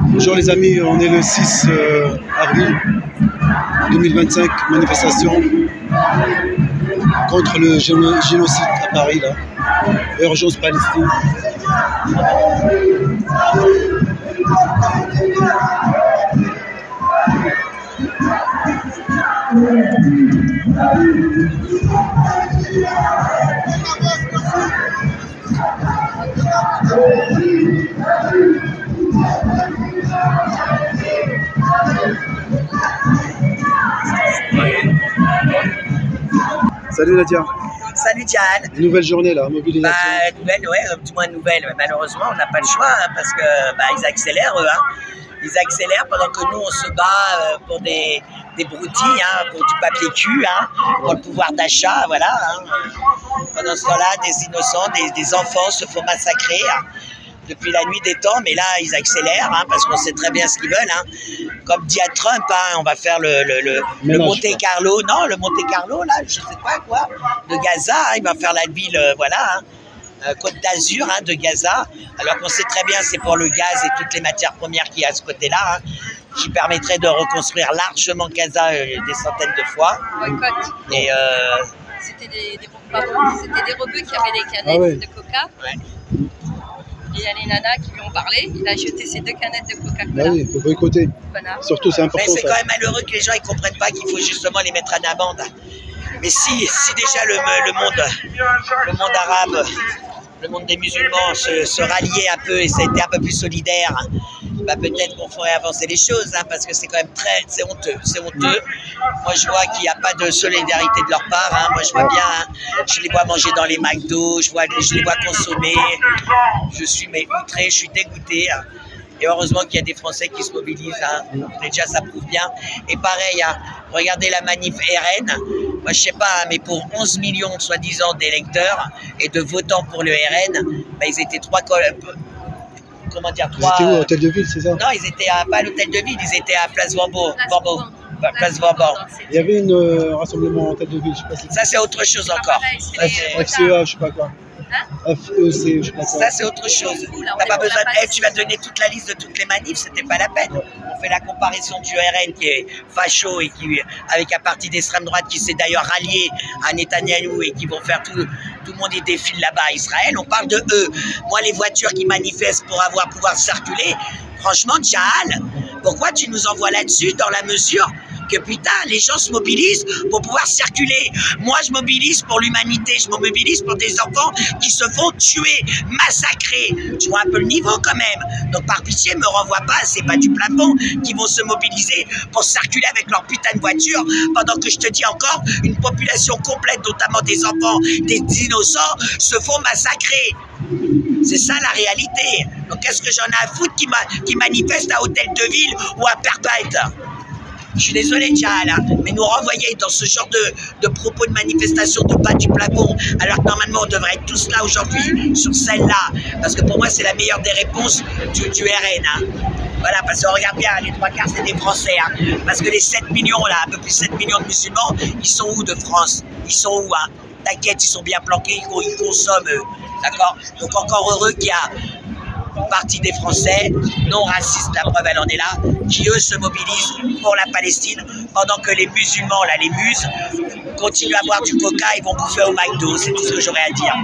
Bonjour les amis, on est le 6 avril 2025, manifestation contre le génocide à Paris, là. Urgence Palestine. Salut Nadia. Salut Diane. Une nouvelle journée là, mobilisation. Nouvelle, ouais, du moins nouvelle. Malheureusement, on n'a pas le choix hein, parce que ils accélèrent eux. Hein. Ils accélèrent pendant que nous on se bat pour des broutilles, hein, pour du papier cul, hein, pour le pouvoir d'achat, voilà. Hein. Pendant ce temps-là, des innocents, des enfants se font massacrer. Hein. Depuis la nuit des temps, mais là, ils accélèrent, hein, parce qu'on sait très bien ce qu'ils veulent. Hein. Comme dit à Trump, hein, on va faire le Monte-Carlo, non, le Monte-Carlo, là, je sais pas quoi, de Gaza, hein, il va faire la ville, voilà, hein, Côte d'Azur, hein, de Gaza, alors qu'on sait très bien, c'est pour le gaz et toutes les matières premières qu'il y a à ce côté-là, hein, qui permettrait de reconstruire largement Gaza des centaines de fois. Boycott. Et c'était des rebeux qui avaient des canettes de coca. Ouais. Il y a les nanas qui lui ont parlé, il a jeté ses 2 canettes de Coca-Cola. Ah oui, il faut boycotter. Voilà. Surtout, c'est important. Mais c'est quand même malheureux que les gens ne comprennent pas qu'il faut justement les mettre en amende. Mais si déjà le monde arabe, le monde des musulmans se ralliait un peu et ça a été un peu plus solidaire, bah peut-être qu'on ferait avancer les choses, hein, parce que c'est quand même c'est honteux, c'est honteux. Moi je vois qu'il n'y a pas de solidarité de leur part, hein. Moi je vois bien, hein, je les vois manger dans les McDo, je les vois consommer, je suis outré, je suis dégoûté. Hein. Et heureusement qu'il y a des Français qui se mobilisent, hein. Déjà ça prouve bien. Et pareil, hein, regardez la manif RN, moi je sais pas, hein, mais pour 11 millions soi-disant d'électeurs et de votants pour le RN, bah, ils étaient comment dire, Ils étaient où, à l'hôtel de ville, c'est ça? Non, ils étaient pas à l'hôtel de ville, ils étaient à Place Vauban. Place Vauban. Il y avait un rassemblement à l'hôtel de ville, je sais pas si... Ça c'est autre chose encore. FCA, je sais pas quoi. Hein? FEC, je sais pas quoi. Ça c'est autre chose. T'as pas besoin tu vas donner toute la liste de toutes les manifs, c'était pas la peine. On fait la comparaison du RN qui est facho et qui, avec un parti d'extrême droite qui s'est d'ailleurs rallié à Netanyahou et qui vont faire tout le monde y défile là-bas à Israël. On parle de eux. Moi, les voitures qui manifestent pour pouvoir circuler, franchement, Tchahal, pourquoi tu nous envoies là-dessus dans la mesure que putain, les gens se mobilisent pour pouvoir circuler. Moi, je mobilise pour l'humanité, je me mobilise pour des enfants qui se font tuer, massacrer. Tu vois un peu le niveau quand même. Donc par pitié, me renvoie pas, c'est pas du plafond qui vont se mobiliser pour circuler avec leur putain de voiture, pendant que je te dis encore, une population complète, notamment des enfants, des innocents, se font massacrer. C'est ça la réalité. Donc qu'est-ce que j'en ai à foutre qui manifestent à Hôtel de Ville ou à Perpète? Je suis désolé, Tchahal, hein, mais nous renvoyer dans ce genre de propos de manifestation de bas du plafond, alors que normalement on devrait être tous là aujourd'hui, sur celle-là, parce que pour moi c'est la meilleure des réponses du RN. Hein. Voilà, parce qu'on regarde bien, les 3/4 c'est des Français, hein, parce que les 7 millions, là, un peu plus de 7 millions de musulmans, ils sont où de France? Ils sont où, hein? T'inquiète, ils sont bien planqués, ils consomment, eux, d'accord? Donc encore heureux qu'il y a une partie des Français, non racistes, la preuve elle en est là, qui eux se mobilisent pour la Palestine, pendant que les musulmans, là, les muses, continuent à boire du coca et vont bouffer au McDo, c'est tout ce que j'aurais à dire.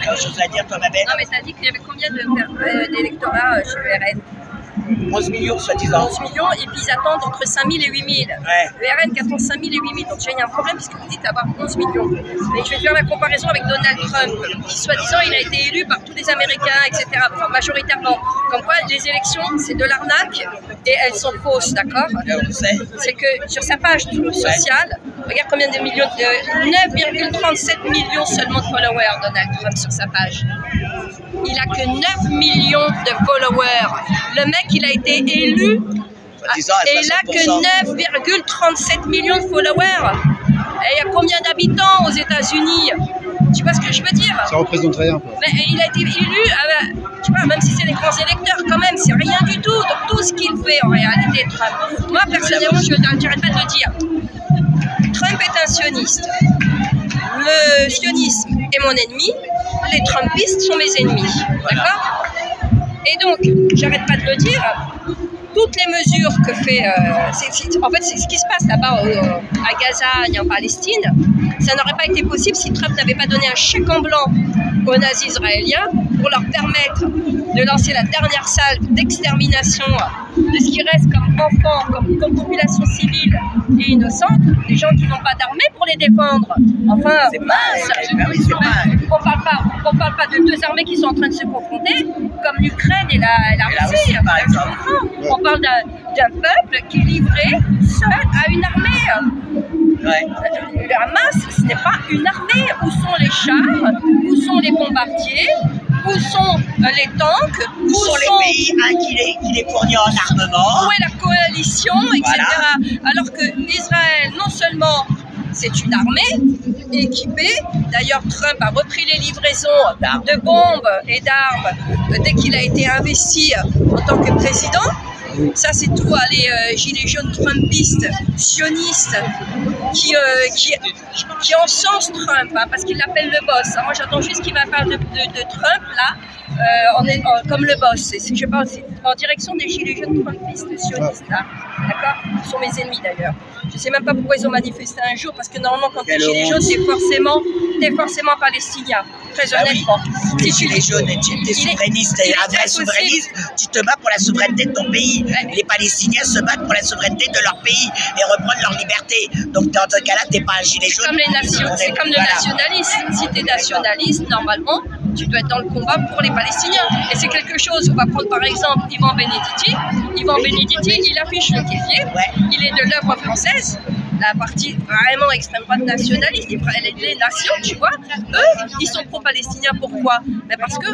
T'as autre chose à dire, toi, ma belle? Non, mais t'as dit qu'il y avait combien d'électorats chez le RN? 11 millions, soi-disant. 11 millions, et puis ils attendent entre 5 000 et 8 000. Ouais. Le RN qui attend 5 000 et 8 000, donc déjà il y a un problème puisque vous dites avoir 11 millions. Mais je vais faire la comparaison avec Donald Trump, qui soi-disant il a été élu par tous les Américains, etc., enfin majoritairement. Comme quoi les élections, c'est de l'arnaque et elles sont fausses, d'accord? C'est que sur sa page sociale, regarde combien de millions, 9,37 millions seulement de followers, Donald Trump, sur sa page. Il a que 9 millions de followers. Le mec, il a été élu et il a que 9,37 millions de followers. Et il y a combien d'habitants aux États-Unis? Tu vois ce que je veux dire? Ça représente rien, quoi. Mais il a été élu, tu vois, même si c'est des sans électeurs quand même, c'est rien du tout. Donc tout ce qu'il fait en réalité, Trump. Moi personnellement, je n'arrête pas de le dire. Trump est un sioniste. Le sionisme est mon ennemi. Les Trumpistes sont mes ennemis. D'accord? Et donc, j'arrête pas de le dire. Toutes les mesures que fait... en fait, c'est ce qui se passe là-bas à Gaza et en Palestine. Ça n'aurait pas été possible si Trump n'avait pas donné un chèque en blanc aux nazis israéliens pour leur permettre de lancer la dernière salve d'extermination de ce qui reste comme enfants, comme population civile et innocente, des gens qui n'ont pas d'armée pour les défendre. Enfin, c'est pas... On parle pas de deux armées qui sont en train de se confronter, comme l'Ukraine et la Russie, par exemple. On parle d'un peuple qui est livré seul à une armée. Ouais. Le Hamas, ce n'est pas une armée. Où sont les chars? Où sont les bombardiers? Où sont les tanks? Où sont les pays qui les fournissent en armement? Où est la coalition, etc. Voilà. Alors que Israël, non seulement c'est une armée équipée, d'ailleurs Trump a repris les livraisons de bombes et d'armes dès qu'il a été investi en tant que président. Ça, c'est tout les gilets jaunes trumpistes, sionistes, qui encensent Trump, hein, parce qu'ils l'appellent le boss. Hein. Moi, j'attends juste qu'il va parler de Trump, là, comme le boss. Je parle en direction des gilets jaunes trumpistes, sionistes, là. D'accord? Ils sont mes ennemis, d'ailleurs. Je ne sais même pas pourquoi ils ont manifesté un jour, parce que normalement, quand tu es gilet jaune, t'es forcément palestinien. Très honnêtement. Si tu es gilet jaune et tu es souverainiste, et un vrai souverainiste, tu te bats pour la souveraineté de ton pays. Les Palestiniens se battent pour la souveraineté de leur pays et reprendre leur liberté. Donc dans ce cas-là, tu n'es pas un gilet jaune. C'est comme les nations, c'est comme le nationalisme. Si tu es nationaliste, normalement, tu dois être dans le combat pour les Palestiniens. Et c'est quelque chose, on va prendre par exemple Ivan Benedetti. Ivan Benedetti, il affiche le kéfier. Il est de l'œuvre française. La partie vraiment extrême droite nationaliste, les nations, tu vois, eux, ils sont pro-palestiniens. Pourquoi? Mais parce que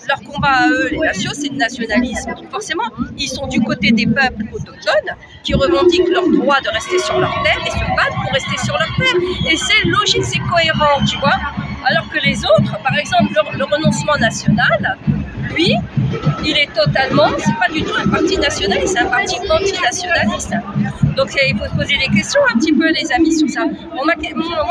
leur combat à eux, les nations, c'est le nationalisme. Donc forcément, ils sont du côté des peuples autochtones qui revendiquent leur droit de rester sur leur terre et se battent pour rester sur leur terre. Et c'est logique, c'est cohérent, tu vois. Alors que les autres, par exemple, le renoncement national, lui, il est totalement, c'est pas du tout un parti nationaliste, c'est un parti antinationaliste. Donc il faut se poser des questions un petit peu, les amis, sur ça. Bon, moi,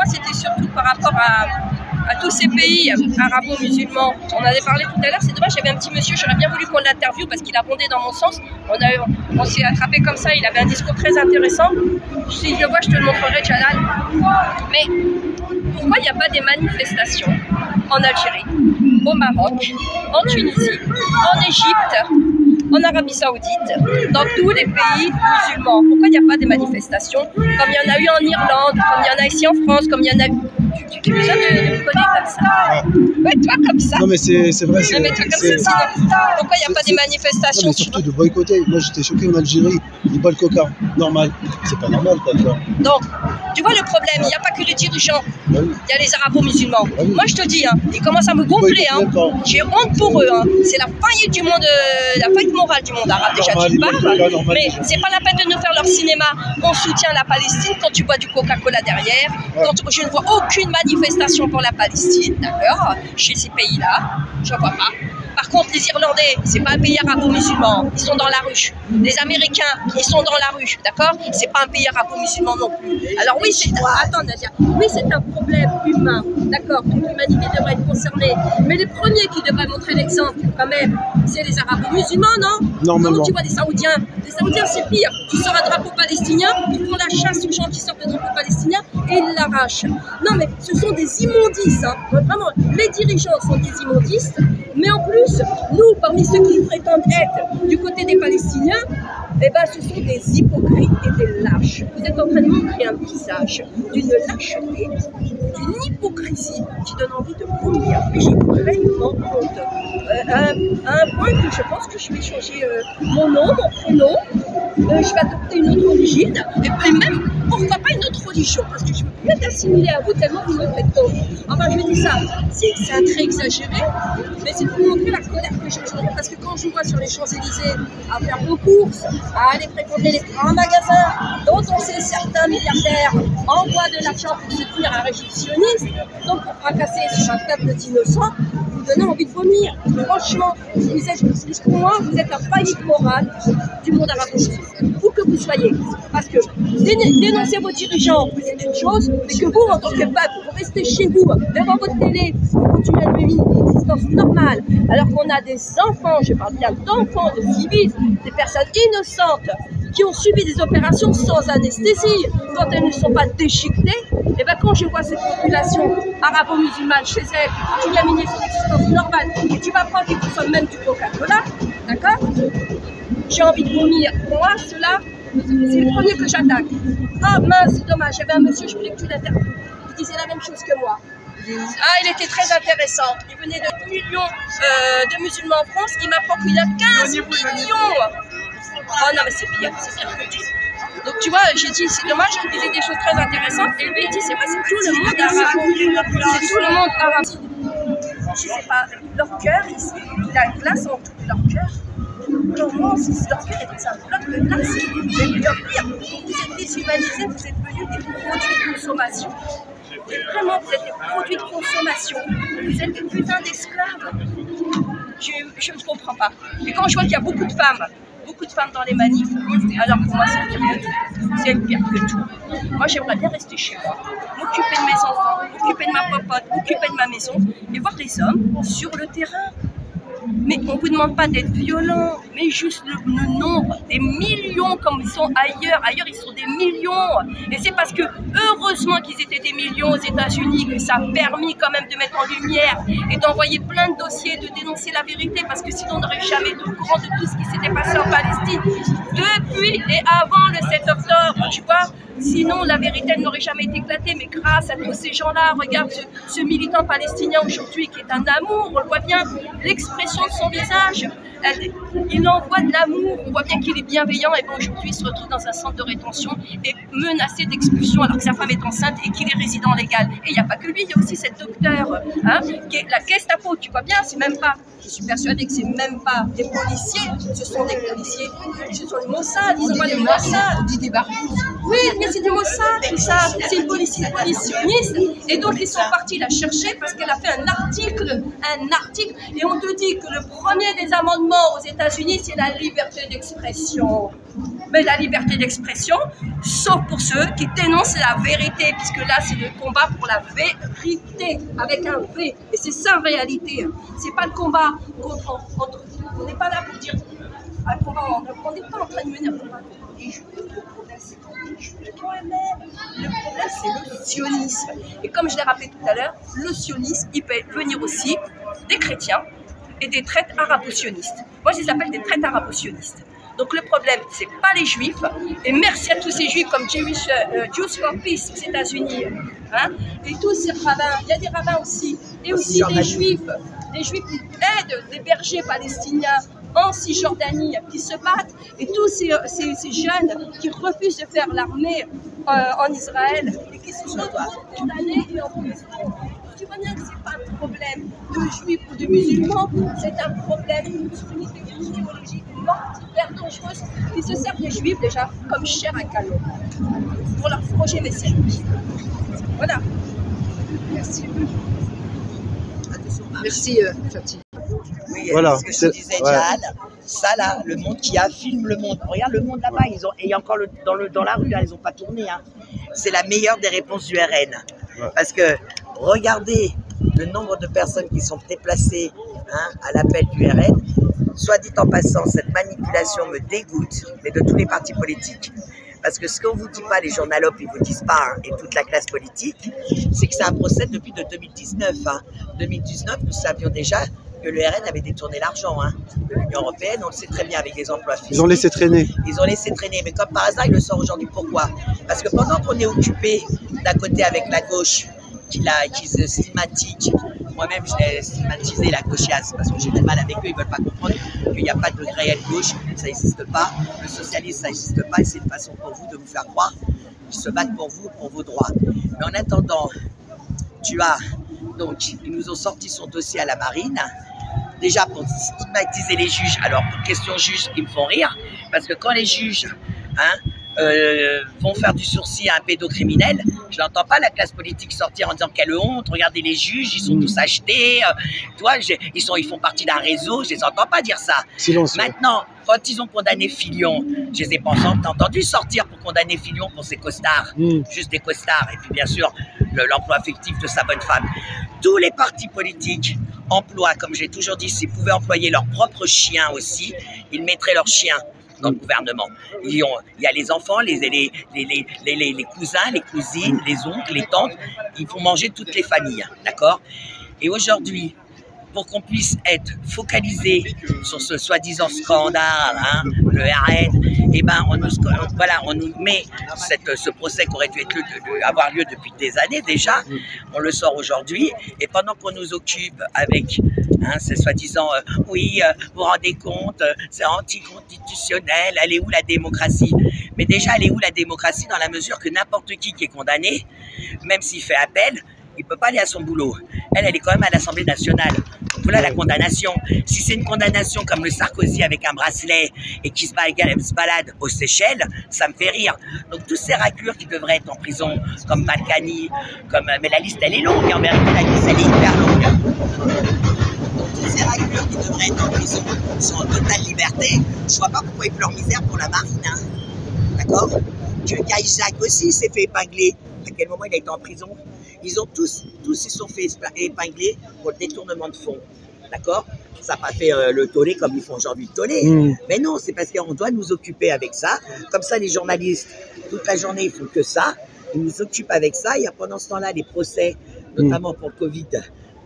c'était surtout par rapport à tous ces pays arabo-musulmans. On en avait parlé tout à l'heure, c'est dommage, j'avais un petit monsieur, j'aurais bien voulu qu'on l'interviewe parce qu'il a bondé dans mon sens. On s'est attrapé comme ça, il avait un discours très intéressant. Si je le vois, je te le montrerai, Jalal. Mais pourquoi il n'y a pas des manifestations en Algérie, au Maroc, en Tunisie, en Égypte, en Arabie Saoudite, dans tous les pays musulmans? Pourquoi il n'y a pas des manifestations comme il y en a eu en Irlande, comme il y en a ici en France, comme il y en a eu... Tu es besoin de me connaître comme ça. Ouais, toi comme ça. Non mais c'est vrai. Non mais toi comme ça sinon. Pourquoi il n'y a pas des manifestations? Non mais surtout de boycotter. Moi j'étais choqué en Algérie, ils boivent le coca. Normal. C'est pas normal quoi. Donc, tu vois le problème, il n'y a pas que les dirigeants. Il y a les arabo-musulmans. Moi je te dis, hein, ils commencent à me gonfler. Hein. J'ai honte pour eux. Hein. C'est la faillite du monde, la faillite morale du monde arabe déjà d'une part. Mais c'est pas la peine de nous faire leur cinéma. On soutient la Palestine quand tu bois du Coca-Cola derrière. Quand je ne vois aucune manifestation pour la Palestine, d'accord, chez ces pays-là, je ne vois pas. Par contre, les Irlandais, c'est pas un pays arabo-musulman, ils sont dans la rue. Les Américains, ils sont dans la rue, d'accord? C'est pas un pays arabo-musulman non plus. Alors oui, c'est un problème humain, d'accord? Toute l'humanité devrait être concernée. Mais les premiers qui devraient montrer l'exemple, quand même, c'est les arabo-musulmans, non? Normalement. Quand tu vois les Saoudiens c'est pire. Tu sors un drapeau palestinien, ils font la chasse aux gens qui sortent le drapeau palestinien et ils l'arrachent. Non mais ce sont des immondices, hein. Vraiment, les dirigeants sont des immondistes, mais en plus, nous, parmi ceux qui prétendent être du côté des Palestiniens, eh ben, ce sont des hypocrites et des lâches. Vous êtes en train de montrer un visage d'une lâcheté, d'une hypocrisie qui donne envie de vomir. Et j'ai vraiment honte. À un point que je pense que je vais changer mon nom, mon prénom, je vais adopter une autre origine, et puis même, pourquoi pas une autre religion, parce que je ne veux plus être assimilée à vous tellement vous me faites tort. Enfin, je dis ça, c'est un trait exagéré, mais c'est pour montrer la colère que j'ai aujourd'hui, parce que quand je vois sur les Champs-Élysées à faire vos courses, à aller fréquenter les grands magasins, dont on sait certains milliardaires envoient de l'argent pour soutenir un régime sioniste, donc pour fracasser sur un peuple d'innocents, vous donner envie de vomir. Franchement, pour moi, vous êtes la faillite morale du monde arabo-saoudite. Où que vous soyez. Parce que dénoncer vos dirigeants, c'est une chose, mais que vous, en tant que peuple, vous restez chez vous, devant votre télé, vous continuez à vivre une existence normale, alors qu'on a des enfants, je parle bien d'enfants, de civils, des personnes innocentes, qui ont subi des opérations sans anesthésie, quand elles ne sont pas déchiquetées. Et bien quand je vois cette population arabo-musulmane chez elle, qui continue à mener son existence normale, et tu vas prendre qu'ils consomment même du Coca-Cola, d'accord? J'ai envie de vomir. Moi, cela, c'est le premier que j'attaque. Ah mince, c'est dommage, j'avais un monsieur, je voulais que tu l'interviewes, qui disait la même chose que moi. Ah, il était très intéressant. Il venait de millions de musulmans en France, il m'apprend qu'il y a 15 millions. Oh non, mais c'est pire que tout. Donc tu vois, j'ai dit, c'est dommage qu'il disait des choses très intéressantes, et lui il dit, c'est vrai, c'est tout le monde arabe. C'est tout le monde arabe. Je sais pas, leur cœur, il a une place en tout leur cœur. Alors moi, si leur cœur est dans un bloc de glace, mais leur pire, vous êtes déshumanisés, vous êtes devenus des produits de consommation. Et vraiment, vous êtes des produits de consommation. Vous êtes des putains d'esclaves. Je ne comprends pas. Et quand je vois qu'il y a beaucoup de femmes dans les manifs, alors pour moi c'est pire que tout. C'est pire que tout. Moi j'aimerais bien rester chez moi, m'occuper de mes enfants, m'occuper de ma popote, m'occuper de ma maison et voir les hommes sur le terrain. Mais on ne vous demande pas d'être violent, mais juste le nombre, des millions comme ils sont ailleurs. Ailleurs, ils sont des millions. Et c'est parce que, heureusement qu'ils étaient des millions aux États-Unis, que ça a permis quand même de mettre en lumière et d'envoyer plein de dossiers, de dénoncer la vérité, parce que sinon on n'aurait jamais été au courant de tout ce qui s'était passé en Palestine depuis et avant le 7 octobre, tu vois. Sinon, la vérité n'aurait jamais été éclatée, mais grâce à tous ces gens-là, regarde ce militant palestinien aujourd'hui qui est un amour, on le voit bien, l'expression de son visage, il envoie de l'amour, on voit bien qu'il est bienveillant, et bon, aujourd'hui il se retrouve dans un centre de rétention et menacé d'expulsion alors que sa femme est enceinte et qu'il est résident légal. Et il n'y a pas que lui, il y a aussi cette docteure, hein, qui est la Gestapo, tu vois bien, c'est même pas, je suis persuadée que c'est même pas des policiers, ce sont des policiers, ce sont les Mossad, ils envoient les Mossad. On dit des barbouzes. Oui, mais c'est du Mossad, tout ça, c'est une policionniste, et donc ils sont partis la chercher parce qu'elle a fait un article, et on te dit que le premier des amendements aux États-Unis, c'est la liberté d'expression. Mais la liberté d'expression, sauf pour ceux qui dénoncent la vérité, puisque là, c'est le combat pour la vérité, avec un V. Et c'est ça en réalité. C'est pas le combat contre... On n'est pas là pour dire... Un combat, on n'est pas en train de mener un combat contre les Juifs. Le problème, c'est contre les Juifs eux-mêmes. Le problème, c'est le sionisme. Et comme je l'ai rappelé tout à l'heure, le sionisme, il peut venir aussi des chrétiens et des traites arabo-sionistes. Moi, je les appelle des traites arabo-sionistes. Donc le problème, c'est pas les Juifs. Et merci à tous ces Juifs comme Jews for Peace aux États-Unis, hein, et tous ces rabbins. Il y a des rabbins aussi, et aussi des Juifs qui aident les bergers palestiniens en Cisjordanie, qui se battent, et tous ces jeunes qui refusent de faire l'armée en Israël et qui sont condamnés et en prison. Tu vois bien que ce n'est pas un problème de juifs ou de musulmans, c'est un problème d'une idéologie mortifère, dangereuse, qui se servent des juifs déjà comme chair à canon pour leur projet messianique. Voilà. Merci. Merci, Fatih. Oui, voilà, ce que je disais, Jade, ça là, le monde qui filme le monde. Regarde le monde là-bas, et il y a encore dans la rue, hein, ils n'ont pas tourné. Hein. C'est la meilleure des réponses du RN. Ouais. Parce que regardez le nombre de personnes qui sont déplacées, hein, à l'appel du RN. Soit dit en passant, cette manipulation me dégoûte, mais de tous les partis politiques. Parce que ce qu'on ne vous dit pas, les journalopes, ils ne vous disent pas, hein, et toute la classe politique, c'est que c'est un procès depuis de 2019. Hein. 2019, nous savions déjà que le RN avait détourné l'argent, hein, de l'Union européenne, on le sait très bien avec les emplois fiscaux. Ils ont laissé traîner. Ils ont laissé traîner, mais comme par hasard, ils le sortent aujourd'hui. Pourquoi? Parce que pendant qu'on est occupé d'un côté avec la gauche, qui se stigmatise, moi-même je l'ai stigmatisé, la gauchiasse, parce que j'ai du mal avec eux, ils ne veulent pas comprendre qu'il n'y a pas de réelle gauche, ça n'existe pas, le socialisme ça n'existe pas, et c'est une façon pour vous de vous faire croire qu'ils se battent pour vous, pour vos droits. Mais en attendant, donc, ils nous ont sorti son dossier à la marine, déjà pour stigmatiser les juges. Alors, pour question juge, ils me font rire, parce que quand les juges, hein, vont faire du sourcil à un pédocriminel, je n'entends pas la classe politique sortir en disant quelle honte, regardez les juges, ils sont tous achetés, tu vois, ils font partie d'un réseau, je les entends pas dire ça. Silence. Maintenant, quand ils ont condamné Fillon, je les ai pas entendu sortir pour condamner Fillon pour ses costards, juste des costards, et puis bien sûr l'emploi fictif de sa bonne femme. Tous les partis politiques emploient, comme j'ai toujours dit, s'ils pouvaient employer leurs propres chiens aussi, ils mettraient leurs chiens dans le gouvernement. Il y a les enfants, les cousins, les cousines, les oncles, les tantes, ils font manger toutes les familles, d'accord? Et aujourd'hui, pour qu'on puisse être focalisé sur ce soi-disant scandale, hein, le RN, eh ben on nous met ce procès qui aurait dû avoir lieu depuis des années déjà, on le sort aujourd'hui, et pendant qu'on nous occupe avec ces soi-disant, oui, vous vous rendez compte, c'est anticonstitutionnel, elle est où la démocratie? Mais déjà, elle est où la démocratie dans la mesure que n'importe qui est condamné, même s'il fait appel, il ne peut pas aller à son boulot. Elle est quand même à l'Assemblée nationale. Donc voilà la condamnation. Si c'est une condamnation comme le Sarkozy avec un bracelet et qui se balade aux Seychelles, ça me fait rire. Donc tous ces raclures qui devraient être en prison, comme Balkany, mais la liste elle est longue, en vérité la liste elle est hyper longue. Donc tous ces raclures qui devraient être en prison sont en totale liberté. Je vois pas pourquoi ils pleurent misère pour la marine. Hein. D'accord? Que Cahuzac aussi s'est fait épingler. À quel moment il a été en prison? Ils ont tous ils sont fait épingler pour le détournement de fonds. D'accord? Ça n'a pas fait le tollé comme ils font aujourd'hui le tollé. Mais non, c'est parce qu'on doit nous occuper avec ça. Comme ça, les journalistes, toute la journée, ils font que ça. Ils nous occupent avec ça. Il y a pendant ce temps-là les procès, notamment pour le Covid,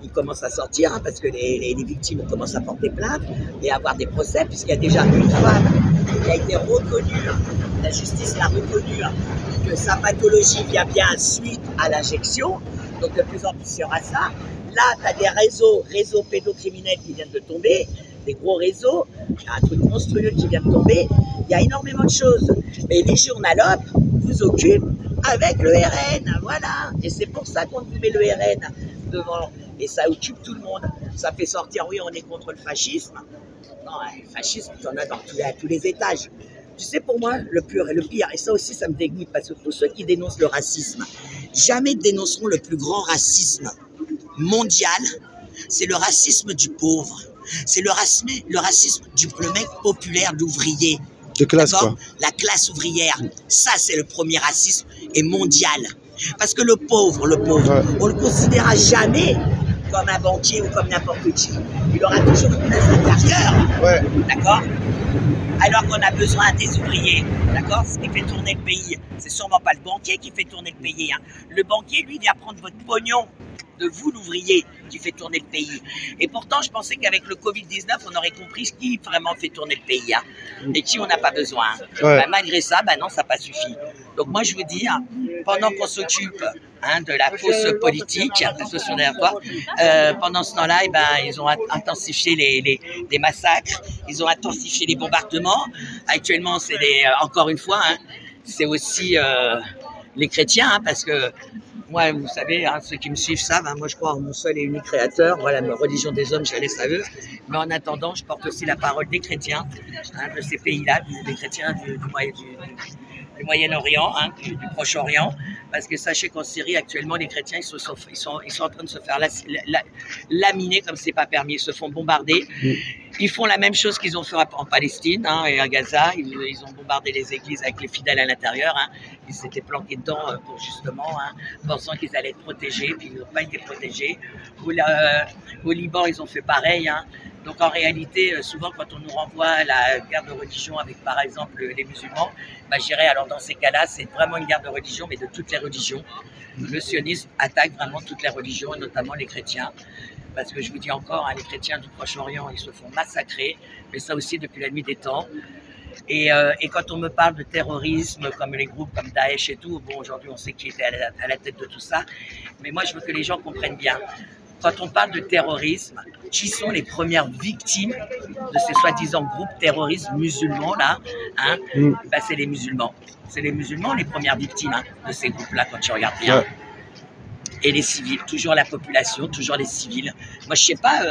ils commencent à sortir hein, parce que les victimes commencent à porter plainte et à avoir des procès, puisqu'il y a déjà une femme qui a été reconnue, la justice l'a reconnue, que sa pathologie vient bien suite à l'injection. Donc de plus en plus il y aura ça. Là, tu as des réseaux pédocriminels qui viennent de tomber, des gros réseaux, il y a un truc monstrueux qui vient de tomber. Il y a énormément de choses. Mais les journalopes vous occupent avec le RN, voilà. Et c'est pour ça qu'on vous met le RN devant. Et ça occupe tout le monde. Ça fait sortir, oui, on est contre le fascisme. Non, le fascisme, tu en as à tous les étages. Tu sais, pour moi, le pire, et ça aussi, ça me dégoûte, parce que pour ceux qui dénoncent le racisme, jamais dénonceront le plus grand racisme mondial, c'est le racisme du pauvre. C'est le racisme du mec populaire, d'ouvrier. De classe, quoi. La classe ouvrière. Ça, c'est le premier racisme et mondial. Parce que le pauvre, on le considérera jamais comme un banquier ou comme n'importe qui. Il aura toujours une place intérieure. Ouais. D'accord? Alors qu'on a besoin des ouvriers, d'accord? Ce qui fait tourner le pays, c'est sûrement pas le banquier qui fait tourner le pays. Hein. Le banquier, lui, vient prendre votre pognon de vous, l'ouvrier, qui fait tourner le pays. Et pourtant, je pensais qu'avec le Covid-19, on aurait compris ce qui vraiment fait tourner le pays, hein, et qui on n'a pas besoin. Ouais. Ben, malgré ça, ben non, ça n'a pas suffi. Donc moi, je veux dire, pendant qu'on s'occupe de la fausse politique, attention derrière toi, pendant ce temps-là, eh ben, ils ont intensifié les massacres, ils ont intensifié les bombardements. Actuellement, c'est encore une fois, c'est aussi les chrétiens, parce que moi, vous savez, ceux qui me suivent savent, moi je crois en mon seul et unique créateur, voilà, ma religion des hommes, je la laisse à eux. Mais en attendant, je porte aussi la parole des chrétiens, de ces pays-là, des chrétiens du Moyen-Orient, du Proche-Orient, parce que sachez qu'en Syrie, actuellement, les chrétiens, ils sont en train de se faire laminer comme c'est pas permis, ils se font bombarder. Ils font la même chose qu'ils ont fait en Palestine et à Gaza. Ils ont bombardé les églises avec les fidèles à l'intérieur. Ils s'étaient planqués dedans pour justement, pensant qu'ils allaient être protégés, puis ils n'ont pas été protégés. Au Liban, ils ont fait pareil. Donc en réalité, souvent quand on nous renvoie à la guerre de religion avec par exemple les musulmans, je dirais alors dans ces cas-là, c'est vraiment une guerre de religion, mais de toutes les religions. Le sionisme attaque vraiment toutes les religions, et notamment les chrétiens. Parce que je vous dis encore, les chrétiens du Proche-Orient, ils se font massacrer, mais ça aussi depuis la nuit des temps. Et quand on me parle de terrorisme, comme les groupes comme Daesh et tout, bon aujourd'hui on sait qui était à la tête de tout ça, mais moi je veux que les gens comprennent bien. Quand on parle de terrorisme, qui sont les premières victimes de ces soi-disant groupes terroristes musulmans là, c'est les musulmans. C'est les musulmans les premières victimes de ces groupes-là quand tu regardes bien. Ouais. Et les civils, toujours la population, toujours les civils. Moi je sais pas,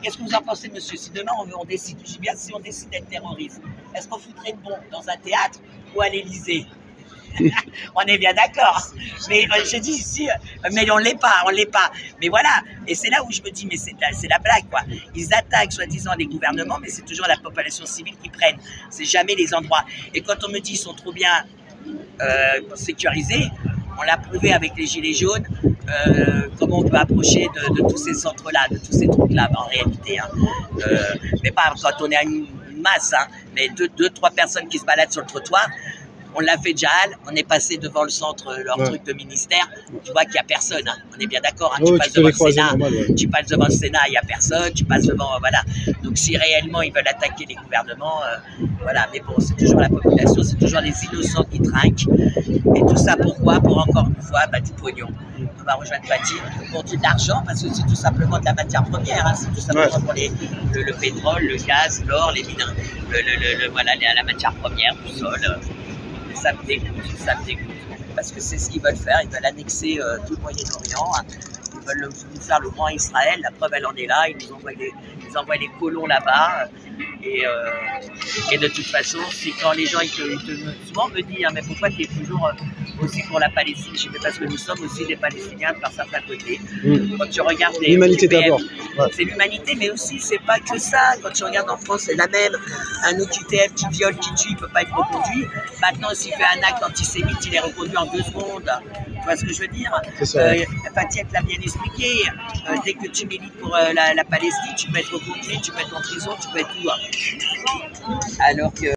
Qu'est-ce que vous en pensez, monsieur? Si demain on décide, je dis bien si on décide d'être terroriste, est-ce qu'on foutrait une bombe dans un théâtre ou à l'Élysée? On est bien d'accord. Mais je dis ici, mais on l'est pas. Mais voilà, et c'est là où je me dis, mais c'est la blague, quoi. Ils attaquent soi-disant les gouvernements, mais c'est toujours la population civile qui prennent. C'est jamais les endroits. Et quand on me dit qu'ils sont trop bien sécurisés, on l'a prouvé avec les Gilets jaunes, comment on peut approcher de tous ces centres-là, de tous ces trucs-là, en réalité. Hein. Mais pas quand on est à une masse, hein, mais deux, trois personnes qui se baladent sur le trottoir. On l'a fait déjà, on est passé devant le centre, leur truc de ministère, tu vois qu'il n'y a personne, hein. On est bien d'accord, hein. Tu passes devant le Sénat, tu passes devant le Sénat, il n'y a personne, tu passes devant, voilà. Donc si réellement ils veulent attaquer les gouvernements, voilà, mais bon, c'est toujours la population, c'est toujours les innocents qui trinquent. Et tout ça pourquoi? Pour encore une fois, du pognon. On va rejoindre Paty pour de l'argent, parce que c'est tout simplement de la matière première, hein. C'est tout simplement pour le pétrole, le gaz, l'or, les mines, voilà, la matière première, le sol. Ça me dégoûte, parce que c'est ce qu'ils veulent faire, ils veulent annexer tout le Moyen-Orient, ils veulent nous faire le grand Israël, la preuve elle en est là, ils nous envoient les colons là-bas, et de toute façon, c'est quand les gens, souvent me disent, mais pourquoi tu es toujours aussi pour la Palestine? Je dis, mais parce que nous sommes aussi des Palestiniens par certains côtés. Quand tu regardes l'humanité d'abord. C'est l'humanité, mais aussi, c'est pas que ça. Quand tu regardes en France, c'est la même. Un OQTF qui viole, qui tue, il peut pas être reconduit. Maintenant, s'il fait un acte antisémite, il est reconduit en 2 secondes. Tu vois ce que je veux dire? Paty l'a bien expliqué. Dès que tu milites pour la Palestine, tu peux être reconduit, tu peux être en prison, tu peux être où? Alors que